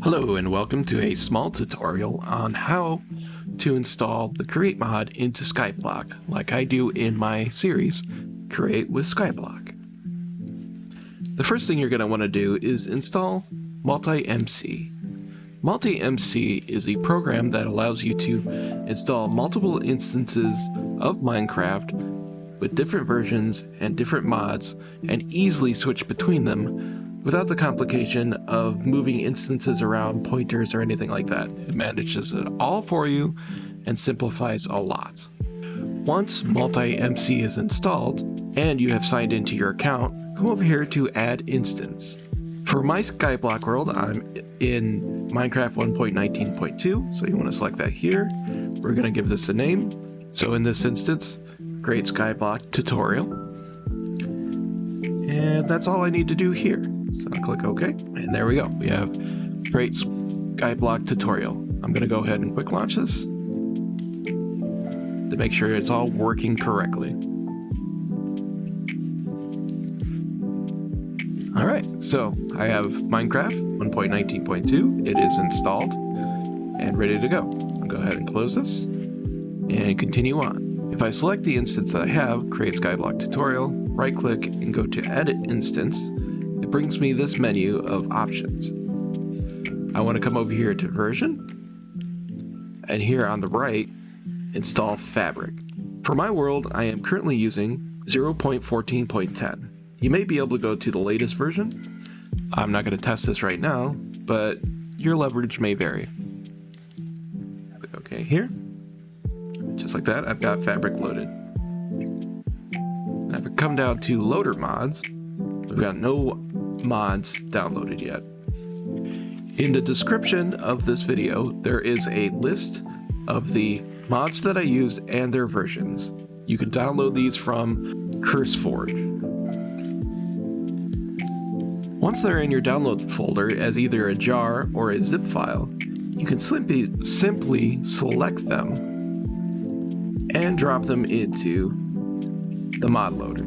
Hello and welcome to a small tutorial on how to install the Create mod into Skyblock, like I do in my series, Create with Skyblock. The first thing you're going to want to do is install Multi-MC. Multi-MC is a program that allows you to install multiple instances of Minecraft with different versions and different mods and easily switch between them without the complication of moving instances around, pointers, or anything like that. It manages it all for you and simplifies a lot. Once Multi-MC is installed and you have signed into your account, come over here to Add Instance. For my Skyblock world, I'm in Minecraft 1.19.2, so you want to select that here. We're going to give this a name. So in this instance, Create Skyblock Tutorial. And that's all I need to do here. So I'll click OK, and there we go. We have Create Skyblock Tutorial. I'm going to go ahead and quick launch this to make sure it's all working correctly. All right, so I have Minecraft 1.19.2. It is installed and ready to go. I'll go ahead and close this and continue on. If I select the instance that I have, Create Skyblock Tutorial, right click and go to Edit Instance, it brings me this menu of options. I want to come over here to Version, and here on the right, Install Fabric. For my world, I am currently using 0.14.10. You may be able to go to the latest version. I'm not going to test this right now, but your leverage may vary. Okay, here. Just like that, I've got Fabric loaded. Now if I come down to Loader Mods, we've got no mods downloaded yet. In the description of this video, there is a list of the mods that I used and their versions. You can download these from CurseForge. Once they're in your download folder as either a jar or a zip file, you can simply select them and drop them into the mod loader.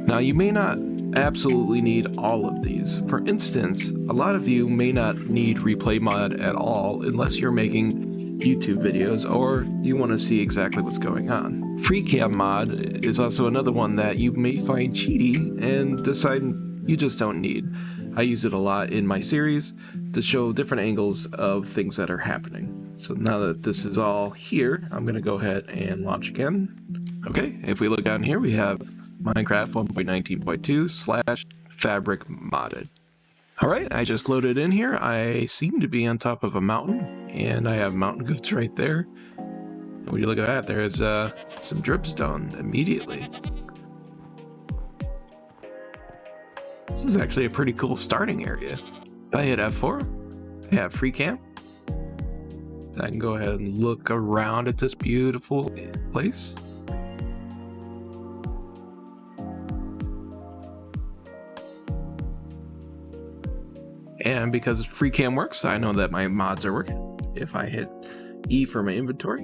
Now you may not absolutely need all of these. For instance, a lot of you may not need replay mod at all unless you're making YouTube videos or you want to see exactly what's going on. FreeCam mod is also another one that you may find cheaty and decide you just don't need. I use it a lot in my series to show different angles of things that are happening. So now that this is all here, I'm going to go ahead and launch again. Okay, if we look down here, we have Minecraft 1.19.2/Fabric modded. All right, I just loaded in here. I seem to be on top of a mountain, and I have mountain goats right there. And when you look at that, there's some dripstone immediately. This is actually a pretty cool starting area. If I hit F4, I have free camp. I can go ahead and look around at this beautiful place. And because free cam works, I know that my mods are working. If I hit E for my inventory,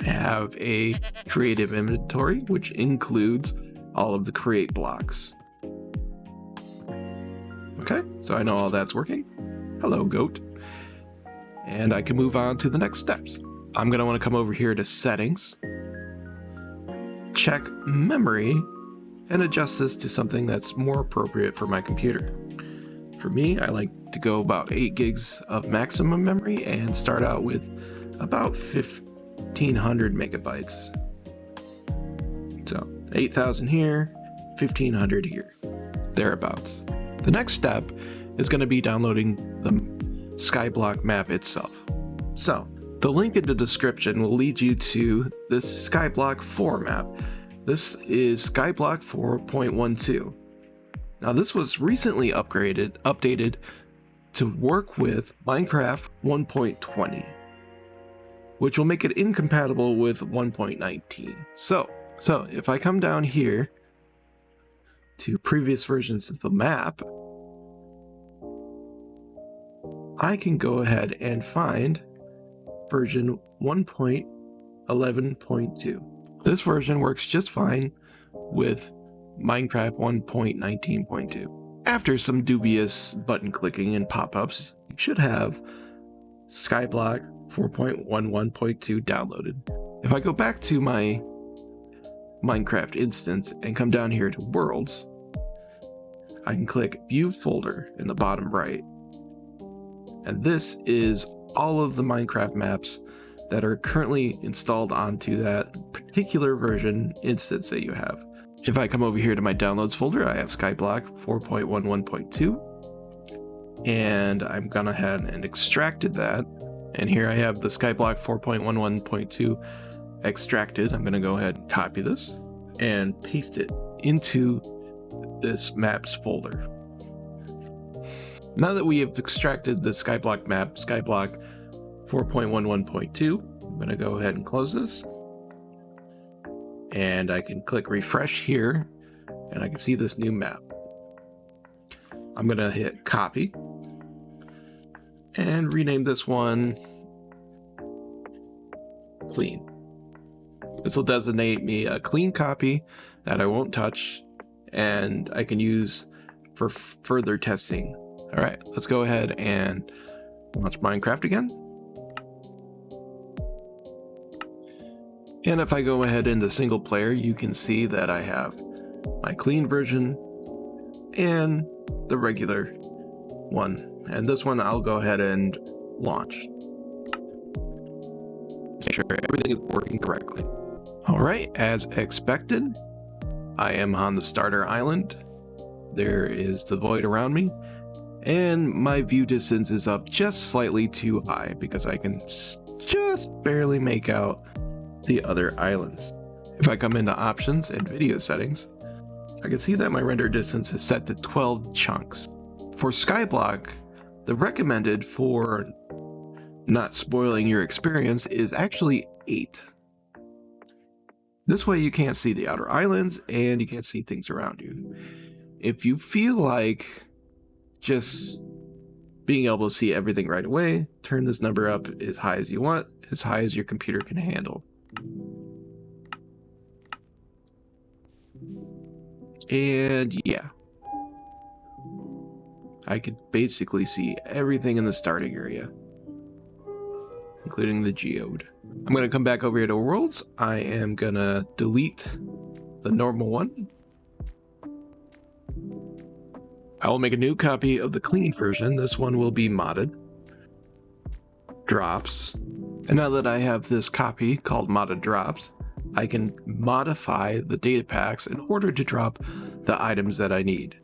I have a creative inventory, which includes all of the create blocks. Okay, so I know all that's working. Hello, goat. And I can move on to the next steps. I'm going to want to come over here to settings, check memory, and adjust this to something that's more appropriate for my computer. For me, I like to go about 8 gigs of maximum memory and start out with about 1500 megabytes. So 8,000 here, 1500 here, thereabouts. The next step is going to be downloading the Skyblock map itself. So the link in the description will lead you to this Skyblock 4 map. This is Skyblock 4.12. Now this was recently updated to work with Minecraft 1.20, which will make it incompatible with 1.19. So if I come down here to previous versions of the map, I can go ahead and find version 1.11.2. This version works just fine with Minecraft 1.19.2. After some dubious button clicking and pop-ups, you should have Skyblock 4.11.2 downloaded. If I go back to my Minecraft instance and come down here to Worlds, I can click View Folder in the bottom right. And this is all of the Minecraft maps that are currently installed onto that particular version instance that you have. If I come over here to my downloads folder, I have Skyblock 4.11.2, and I'm gone ahead and extracted that. And here I have the Skyblock 4.11.2 extracted. I'm going to go ahead and copy this and paste it into this maps folder. Now that we have extracted the Skyblock map, Skyblock 4.11.2, I'm going to go ahead and close this. And I can click refresh here, and I can see this new map. I'm going to hit copy and rename this one clean. This will designate me a clean copy that I won't touch and I can use for further testing. All right, let's go ahead and launch Minecraft again. And if I go ahead into single player, you can see that I have my clean version and the regular one. And this one I'll go ahead and launch. Make sure everything is working correctly. All right, as expected, I am on the starter island. There is the void around me, and my view distance is up just slightly too high because I can just barely make out the other islands. If I come into options and video settings, I can see that my render distance is set to 12 chunks. For Skyblock, the recommended for not spoiling your experience is actually 8. This way you can't see the outer islands and you can't see things around you. If you feel like just being able to see everything right away, turn this number up as high as you want, as high as your computer can handle. And yeah, I could basically see everything in the starting area, including the geode. I'm going to come back over here to Worlds. I am going to delete the normal one. I will make a new copy of the clean version. This one will be modded. Drops. And now that I have this copy called modded drops, I can modify the data packs in order to drop the items that I need.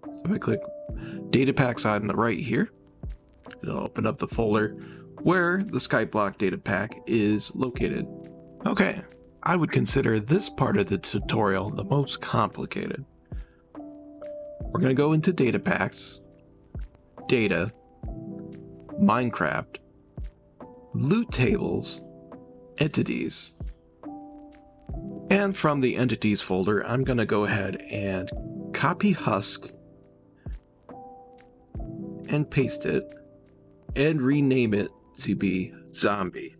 So if I click data packs on the right here, it'll open up the folder where the Skyblock data pack is located. Okay, I would consider this part of the tutorial the most complicated. We're going to go into data packs, data, Minecraft, loot tables, entities. And from the entities folder, I'm going to go ahead and copy Husk and paste it and rename it to be zombie.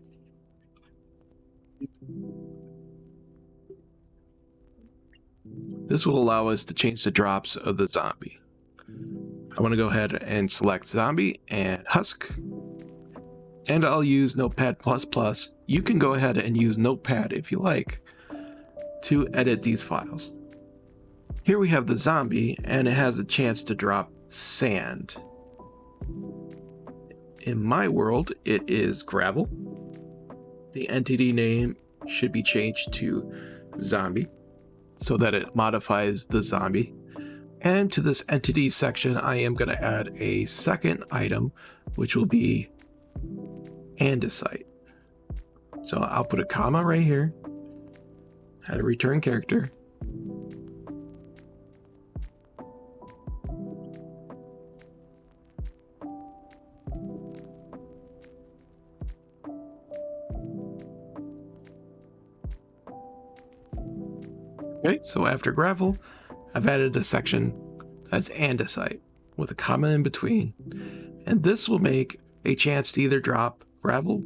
This will allow us to change the drops of the zombie. I want to go ahead and select zombie and Husk. And I'll use Notepad++. You can go ahead and use Notepad if you like to edit these files. Here we have the zombie, and it has a chance to drop sand. In my world, it is gravel. The entity name should be changed to zombie so that it modifies the zombie. And to this entity section, I am going to add a second item, which will be andesite. So I'll put a comma right here, add a return character, okay, so after gravel, I've added a section that's andesite with a comma in between. And this will make a chance to either drop gravel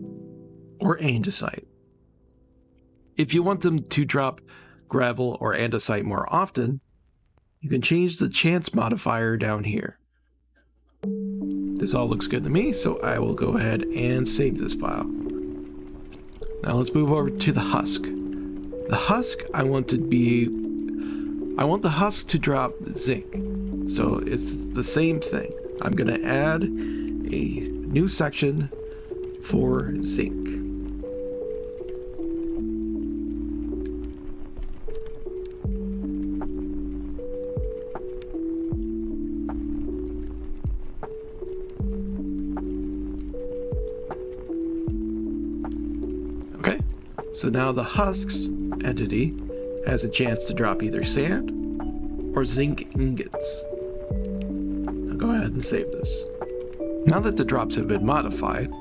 or andesite. If you want them to drop gravel or andesite more often, you can change the chance modifier down here. This all looks good to me, so I will go ahead and save this file. Now let's move over to the husk. The husk, I want the husk to drop zinc. So it's the same thing. I'm gonna add a new section for zinc. Okay, so now the husks entity has a chance to drop either sand or zinc ingots. I'll go ahead and save this. Now that the drops have been modified,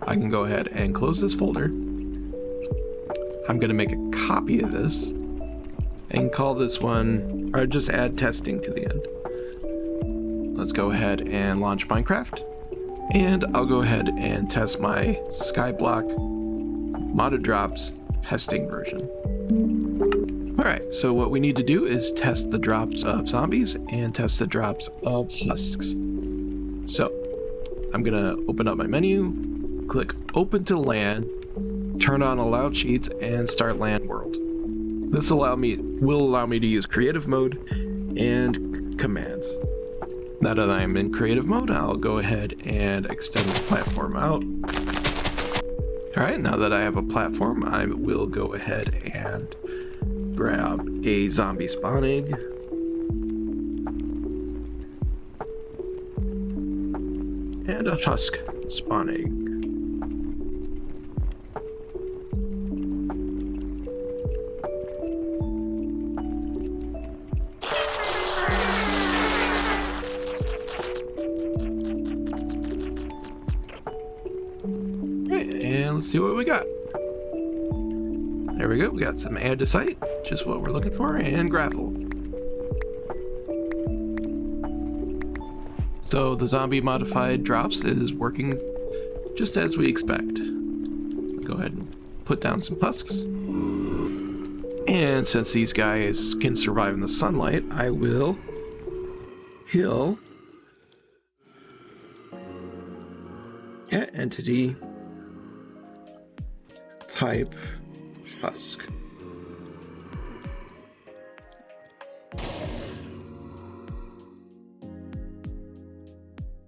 I can go ahead and close this folder. I'm going to make a copy of this and call this one, or just add testing to the end. Let's go ahead and launch Minecraft, and I'll go ahead and test my Skyblock modded drops testing version. Alright, so what we need to do is test the drops of zombies and test the drops of husks. So I'm gonna open up my menu, click open to land, turn on allow cheats, and start land world. This will allow me to use creative mode and commands. Now that I'm in creative mode, I'll go ahead and extend the platform out. Alright, now that I have a platform, I will go ahead and grab a zombie spawn egg. And a husk spawn egg. And let's see what we got. There we go, we got some andesite, just what we're looking for, and gravel. So the zombie modified drops is working just as we expect. Go ahead and put down some husks. And since these guys can survive in the sunlight, I will heal cat entity type husk.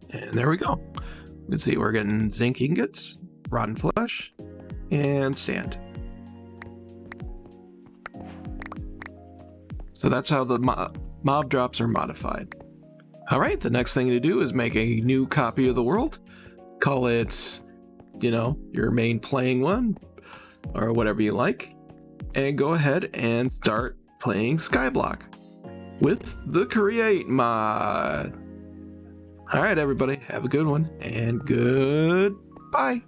And there we go. You can see we're getting zinc ingots, rotten flesh, and sand. So that's how the mob drops are modified. Alright, the next thing to do is make a new copy of the world. Call it, your main playing one, or whatever you like. And go ahead and start playing Skyblock with the Create mod. Alright, everybody, have a good one, and goodbye.